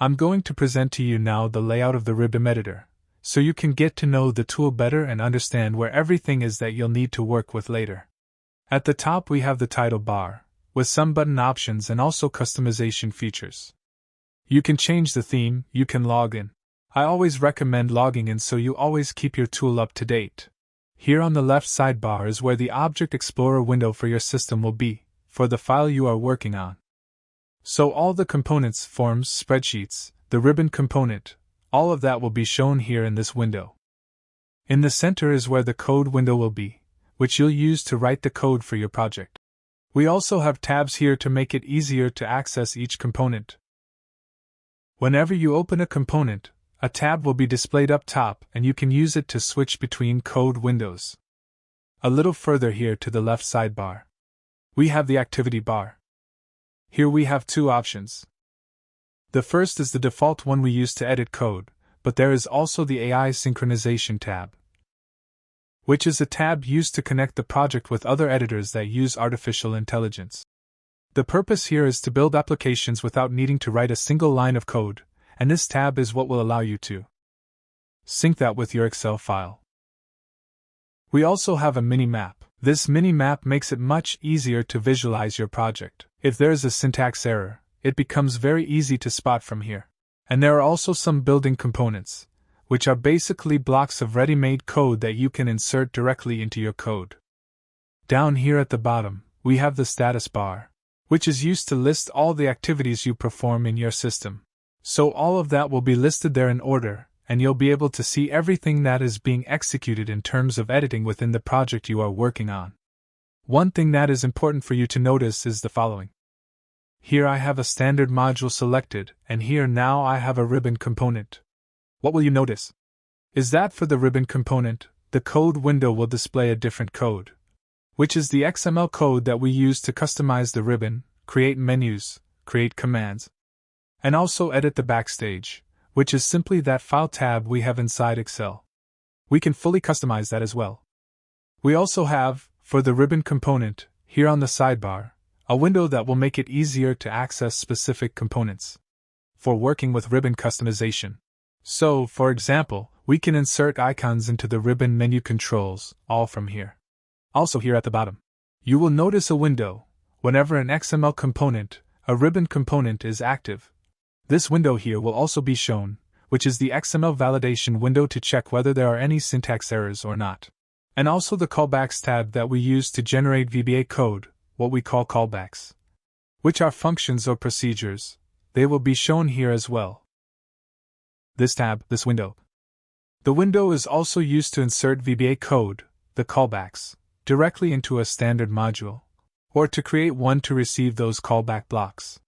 I'm going to present to you now the layout of the Ribdim editor, so you can get to know the tool better and understand where everything is that you'll need to work with later. At the top we have the title bar, with some button options and also customization features. You can change the theme, you can log in. I always recommend logging in so you always keep your tool up to date. Here on the left sidebar is where the Object Explorer window for your system will be, for the file you are working on. So all the components, forms, spreadsheets, the ribbon component, all of that will be shown here in this window. In the center is where the code window will be, which you'll use to write the code for your project. We also have tabs here to make it easier to access each component. Whenever you open a component, a tab will be displayed up top and you can use it to switch between code windows. A little further here to the left sidebar, we have the activity bar. Here we have two options. The first is the default one we use to edit code, but there is also the AI synchronization tab, which is a tab used to connect the project with other editors that use artificial intelligence. The purpose here is to build applications without needing to write a single line of code, and this tab is what will allow you to sync that with your Excel file. We also have a mini-map. This mini-map makes it much easier to visualize your project. If there is a syntax error, it becomes very easy to spot from here. And there are also some building components, which are basically blocks of ready-made code that you can insert directly into your code. Down here at the bottom, we have the status bar, which is used to list all the activities you perform in your system. So all of that will be listed there in order, and you'll be able to see everything that is being executed in terms of editing within the project you are working on. One thing that is important for you to notice is the following. Here I have a standard module selected, and here now I have a ribbon component. What will you notice? Is that for the ribbon component, the code window will display a different code, which is the XML code that we use to customize the ribbon, create menus, create commands, and also edit the backstage, which is simply that file tab we have inside Excel. We can fully customize that as well. We also have, for the ribbon component, here on the sidebar, a window that will make it easier to access specific components for working with ribbon customization. So, for example, we can insert icons into the ribbon menu controls, all from here. Also here at the bottom, you will notice a window whenever an XML component, a ribbon component is active. This window here will also be shown, which is the XML validation window to check whether there are any syntax errors or not. And also the callbacks tab that we use to generate VBA code, what we call callbacks, which are functions or procedures. They will be shown here as well. This tab, this window. The window is also used to insert VBA code, the callbacks, directly into a standard module, or to create one to receive those callback blocks.